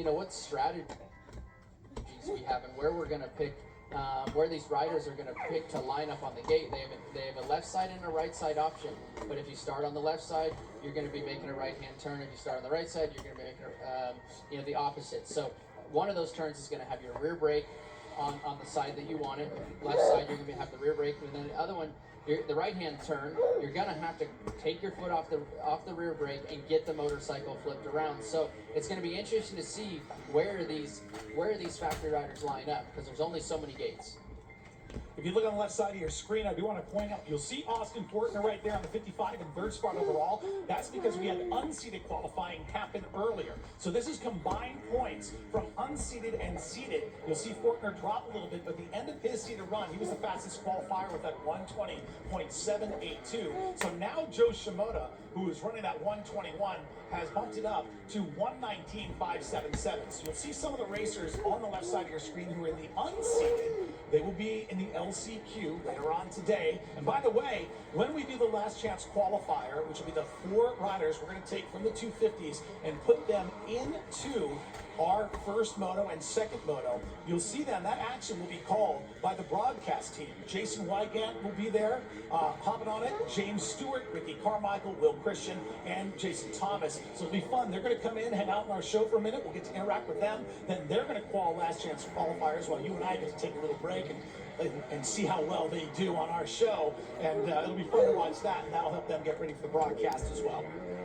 what strategies we have and where we're going to pick, where these riders are going to pick to line up on the gate. They have a left side and a right side option, but if you start on the left side, you're going to be making a right-hand turn. If you start on the right side, you're going to be making the opposite. So one of those turns is going to have your rear brake on the side that you want it. Left side, you're going to have the rear brake, and then the other one, the right-hand turn, you're going to have to take your foot off the rear brake and get the motorcycle flipped around. So it's going to be interesting to see where these factory riders line up, because there's only so many gates. If you look on the left side of your screen, I do want to point out, you'll see Austin Fortner right there on the 55 in third spot overall. That's because we had unseated qualifying happen earlier. So this is combined points from unseated and seated. You'll see Fortner drop a little bit, but at the end of his seated run, he was the fastest qualifier with that 120.782. So now Joe Shimoda, who is running that 121, has bumped it up to 119.577. So you'll see some of the racers on the left side of your screen who are in the unseated. They will be in the LCQ later on today. And by the way, when we do the last chance qualifier, which will be the 4 riders we're going to take from the 250s and put them into our first moto and second moto, you'll see then that action will be called by the broadcast team. Jason Wygant will be there, hopping on it. James Stewart, Ricky Carmichael, Will Christian, and Jason Thomas. So it'll be fun. They're going to come in, hang out in our show for a minute. We'll get to interact with them. Then they're going to call last chance qualifiers while you and I get to take a little break and see how well they do on our show. And it'll be fun to watch that, and that'll help them get ready for the broadcast as well.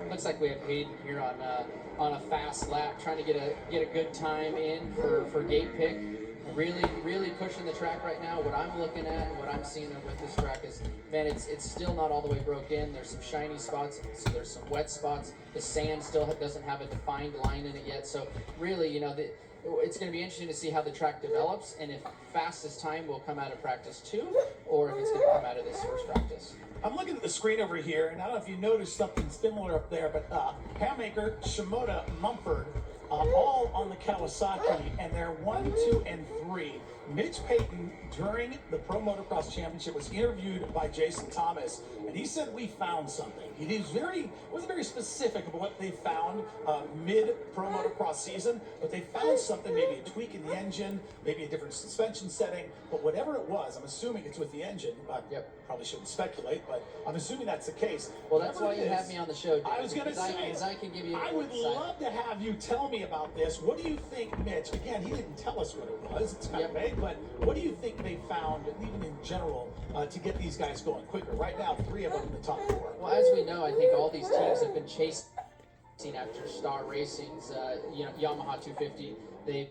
Looks like we have Haiden here on a fast lap, trying to get a good time in for gate pick. Really pushing the track right now. What I'm looking at and what I'm seeing with this track is, man, it's still not all the way broke in. There's some shiny spots, so there's some wet spots. The sand still doesn't have a defined line in it yet. So really, it's going to be interesting to see how the track develops, and if fastest time will come out of practice 2, or if it's going to come out of this first practice. I'm looking at the screen over here, and I don't know if you noticed something similar up there, but Hammaker, Shimoda, Mumford, all on the Kawasaki, and they're 1, 2, and 3. Mitch Payton, during the Pro Motocross Championship, was interviewed by Jason Thomas, and he said, we found something. He wasn't very specific about what they found mid-Pro Motocross season, but they found something, maybe a tweak in the engine, maybe a different suspension setting, but whatever it was, I'm assuming it's with the engine. Probably shouldn't speculate, but I'm assuming that's the case. Well, that's why you have me on the show, Dave. I was going to say, I can give you I would love to have you tell me about this. What do you think, Mitch? Again, he didn't tell us what it was. It's kind of vague, but what do you think they found, even in general, to get these guys going quicker? Right now, 3 of them in the top 4. Well, as we know, I think all these teams have been chasing after Star Racing's, Yamaha 250. Today.